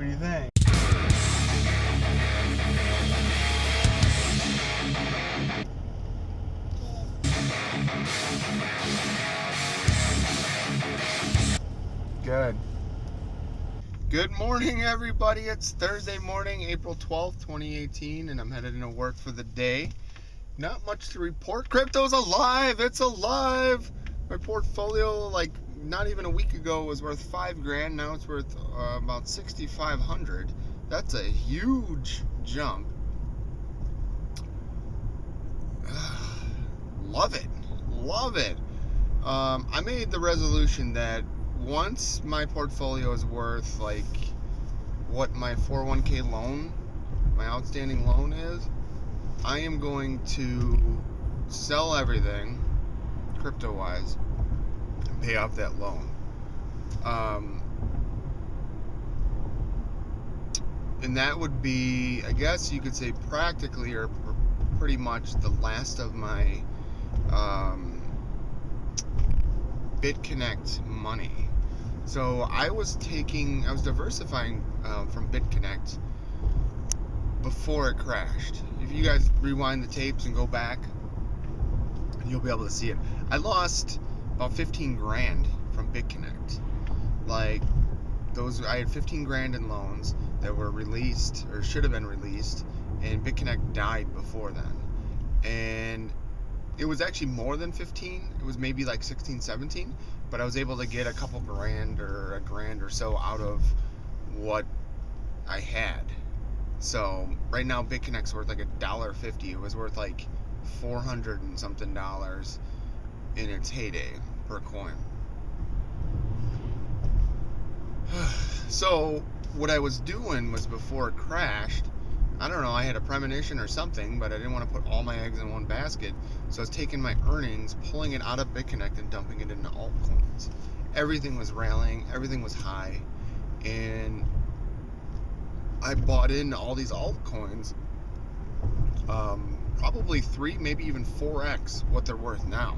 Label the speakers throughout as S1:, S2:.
S1: What do you think? Good. Good morning, everybody. It's Thursday morning, April 12th, 2018, and I'm headed into work for the day. Not much to report. Crypto's alive. It's alive. My portfolio, like not even a week ago, was worth $5,000. Now it's worth about $6,500. That's a huge jump. Love it. Love it. I made the resolution that once my portfolio is worth like what my 401k loan, my outstanding loan is, I am going to sell everything crypto wise and pay off that loan. And that would be, I guess you could say, practically or pretty much the last of my BitConnect money. So I was diversifying from BitConnect before it crashed. If you guys rewind the tapes and go back, you'll be able to see it. I lost about $15,000 from BitConnect. Like I had $15,000 in loans that were released or should have been released, and BitConnect died before then. And it was actually more than 15. It was maybe like 16, 17, but I was able to get a couple grand or a grand or so out of what I had. So right now BitConnect's worth like $1.50. It was worth like $400 and something in its heyday per coin. So what I was doing was, before it crashed, I don't know, I had a premonition or something, but I didn't want to put all my eggs in one basket. So I was taking my earnings, pulling it out of BitConnect and dumping it into altcoins. Everything was rallying, everything was high, and I bought into all these altcoins, probably 3, maybe even 4x what they're worth now.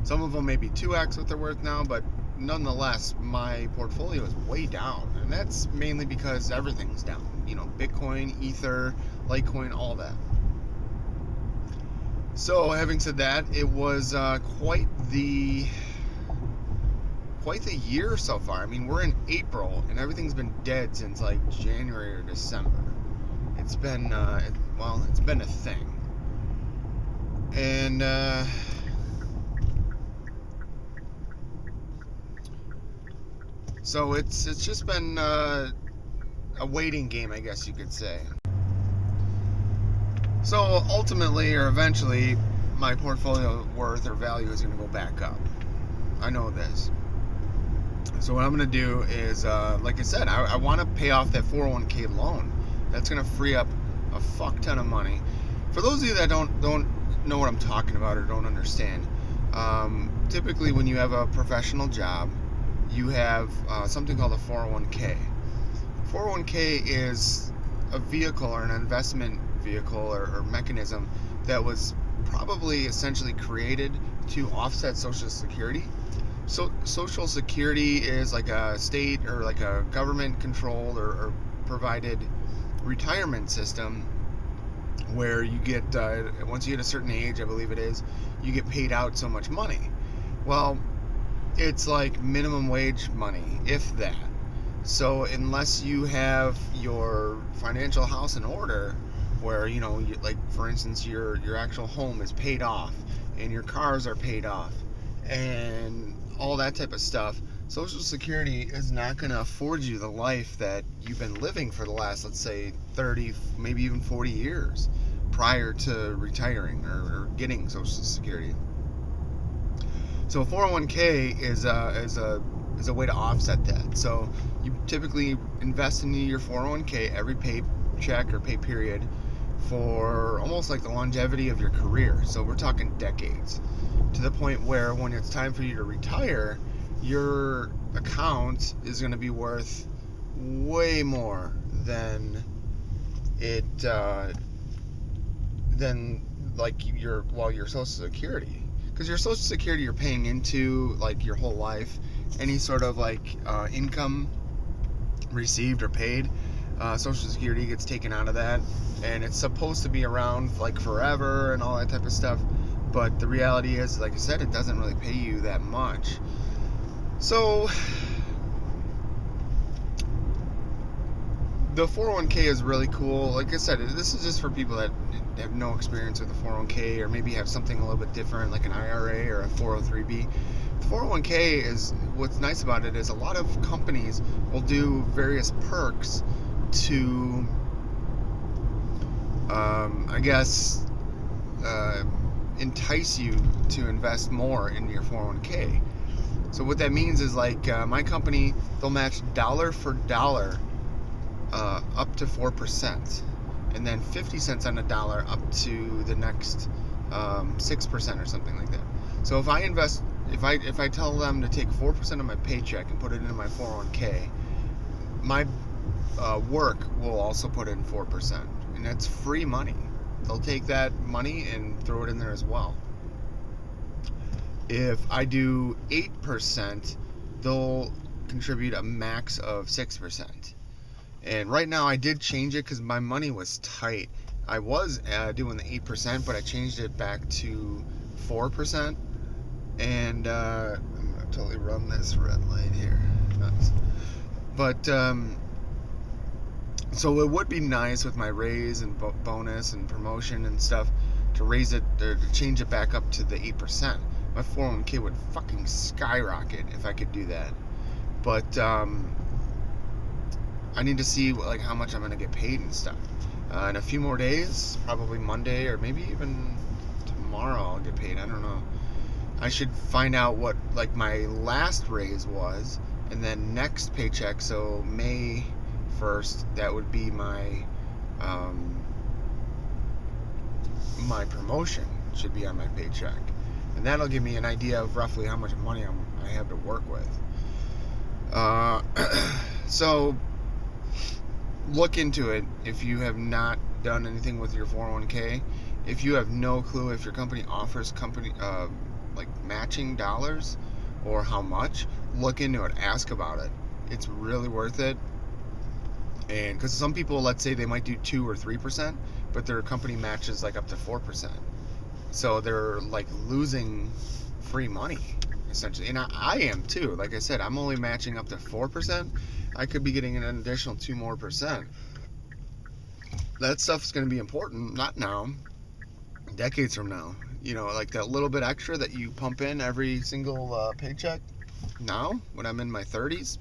S1: Some of them maybe 2x what they're worth now, but nonetheless, my portfolio is way down, and that's mainly because everything's down. You know, Bitcoin, Ether, Litecoin, all that. So, having said that, it was quite the year so far. I mean, we're in April, and everything's been dead since like January or December. It's been it's been a thing, and so it's just been a waiting game, I guess you could say. So ultimately, or eventually, my portfolio worth or value is going to go back up. I know this. So what I'm going to do is, like I said, I want to pay off that 401k loan. That's going to free up a fuck ton of money. For those of you that don't know what I'm talking about or don't understand, typically when you have a professional job, you have something called a 401k. 401k is a vehicle or an investment vehicle or mechanism that was probably essentially created to offset Social Security. So Social Security is like a state or like a government controlled or provided retirement system where you get, once you hit a certain age, I believe it is, you get paid out so much money. Well, it's like minimum wage money, if that. So unless you have your financial house in order, where, you know, like for instance, your actual home is paid off and your cars are paid off and all that type of stuff, Social Security is not going to afford you the life that you've been living for the last, let's say, 30, maybe even 40 years prior to retiring or getting Social Security. So 401k is a way to offset that. So you typically invest into your 401k every paycheck or pay period for almost like the longevity of your career. So we're talking decades, to the point where when it's time for you to retire, your account is going to be worth way more than your Social Security. Because your Social Security, you're paying into like your whole life. Any sort of like income received or paid. Social Security gets taken out of that, and it's supposed to be around like forever and all that type of stuff. But the reality is, like I said, it doesn't really pay you that much. So the 401k is really cool. Like I said, this is just for people that have no experience with the 401k, or maybe have something a little bit different like an IRA or a 403b. The 401k is, what's nice about it is a lot of companies will do various perks to I guess entice you to invest more in your 401k. So what that means is, like, my company, they'll match dollar for dollar up to 4%, and then 50 cents on a dollar up to the next 6% or something like that. So if I invest, if I tell them to take 4% of my paycheck and put it into my 401k, my work will also put in 4%, and that's free money. They'll take that money and throw it in there as well. If I do 8%, they'll contribute a max of 6%. And right now I did change it because my money was tight. I was doing the 8%, but I changed it back to 4%. And I'm going to totally run this red light here. Nice. But so it would be nice with my raise and bonus and promotion and stuff to raise it, or to change it back up to the 8%. My 401k would fucking skyrocket if I could do that. But I need to see like how much I'm gonna get paid and stuff. In a few more days, probably Monday or maybe even tomorrow, I'll get paid. I don't know. I should find out what like my last raise was, and then next paycheck, so May 1st, that would be my my promotion should be on my paycheck, and that'll give me an idea of roughly how much money I have to work with. So look into it if you have not done anything with your 401k. If you have no clue if your company offers like matching dollars or how much, look into it, ask about it. It's really worth it. And because some people, let's say they might do 2 or 3%, but their company matches like up to 4%, so they're like losing free money essentially. And I am too. Like I said, I'm only matching up to 4%. I could be getting an additional 2 more percent. That stuff's going to be important, not now, decades from now. You know, like that little bit extra that you pump in every single paycheck now, when I'm in my 30s,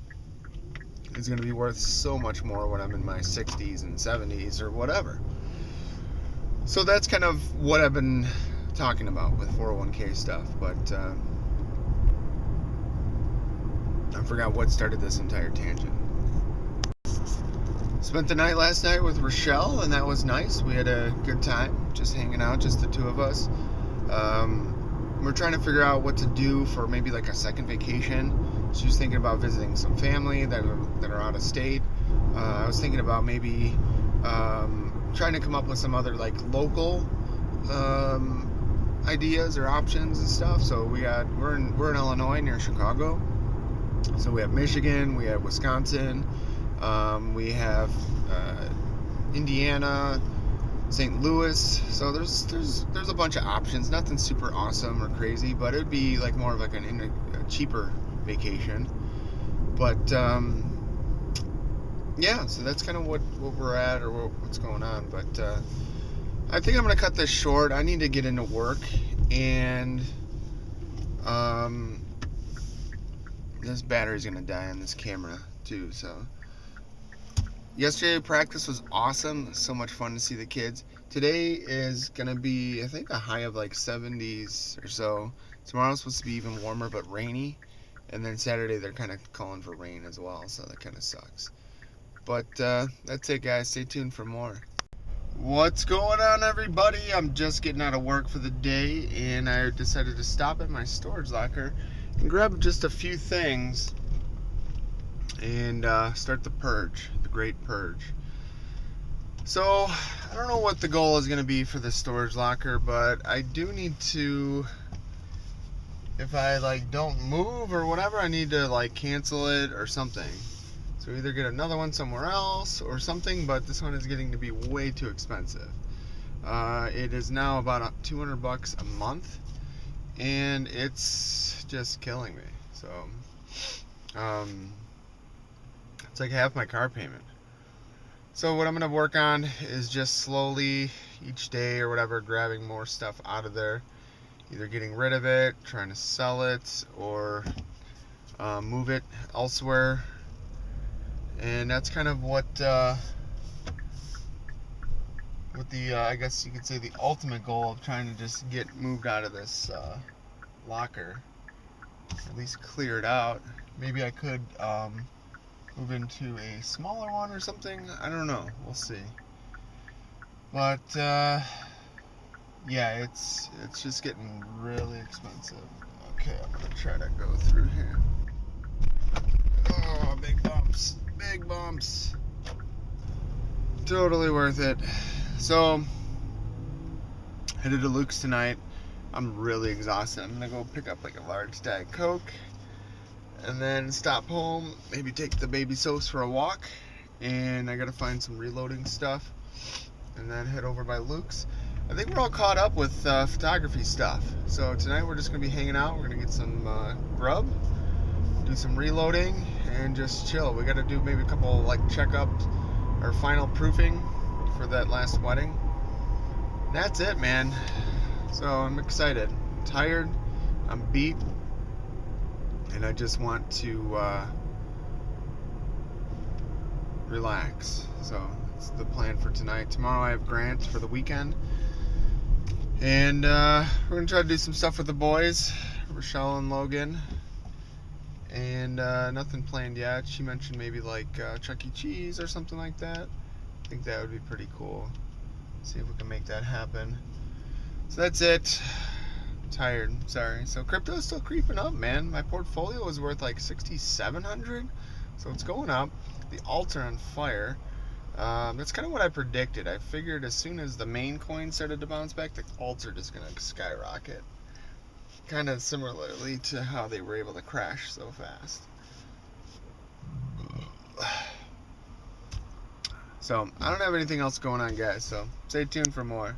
S1: is going to be worth so much more when I'm in my 60s and 70s or whatever. So that's kind of what I've been talking about with 401k stuff. But I forgot what started this entire tangent. Spent the night last night with Rochelle, and that was nice. We had a good time just hanging out, just the two of us. We're trying to figure out what to do for maybe like a second vacation. She was thinking about visiting some family that are out of state. I was thinking about maybe trying to come up with some other like local ideas or options and stuff. So we're in Illinois near Chicago. So we have Michigan, we have Wisconsin, we have Indiana, St. Louis. So there's a bunch of options. Nothing super awesome or crazy, but it'd be like more of like a cheaper vacation. But yeah, so that's kind of what we're at, or what's going on. But I think I'm gonna cut this short. I need to get into work, and this battery's gonna die on this camera too. So yesterday practice was awesome. So much fun to see the kids. Today is gonna be, I think, a high of like 70s or so. Tomorrow's supposed to be even warmer but rainy, and then Saturday they're kind of calling for rain as well, so that kind of sucks. But that's it, guys. Stay tuned for more. What's going on, everybody? I'm just getting out of work for the day, and I decided to stop at my storage locker and grab just a few things and start the purge, the great purge. So I don't know what the goal is going to be for this storage locker, but I do need to, if I like don't move or whatever, I need to like cancel it or something. So So either get another one somewhere else or something, but this one is getting to be way too expensive. It is now about $200 a month, and it's just killing me. So it's like half my car payment. So what I'm going to work on is just slowly each day or whatever grabbing more stuff out of there, either getting rid of it, trying to sell it, or move it elsewhere. And that's kind of what the I guess you could say the ultimate goal of trying to just get moved out of this locker, at least clear it out. Maybe I could move into a smaller one or something. I don't know. We'll see. But yeah, it's just getting really expensive. Okay, I'm gonna try to go through here. Oh, big bumps. Big bumps. Totally worth it. So, headed to Luke's tonight. I'm really exhausted. I'm gonna go pick up like a large Diet Coke and then stop home, maybe take the baby Sos for a walk, and I gotta find some reloading stuff and then head over by Luke's. I think we're all caught up with photography stuff. So tonight we're just gonna be hanging out. We're gonna get some grub, do some reloading, and just chill. We gotta do maybe a couple like checkups or final proofing for that last wedding. That's it, man. So I'm excited. I'm tired. I'm beat. And I just want to relax. So that's the plan for tonight. Tomorrow I have Grant for the weekend. And we're going to try to do some stuff with the boys, Rochelle and Logan. And nothing planned yet. She mentioned maybe like Chuck E. Cheese or something like that. I think that would be pretty cool. See if we can make that happen. So that's it. I'm tired. Sorry. So crypto is still creeping up, man. My portfolio was worth like 6,700, so it's going up. The alts are on fire. That's kind of what I predicted. I figured as soon as the main coin started to bounce back, the alts are just gonna skyrocket. Kind of similarly to how they were able to crash so fast. So I don't have anything else going on, guys. So stay tuned for more.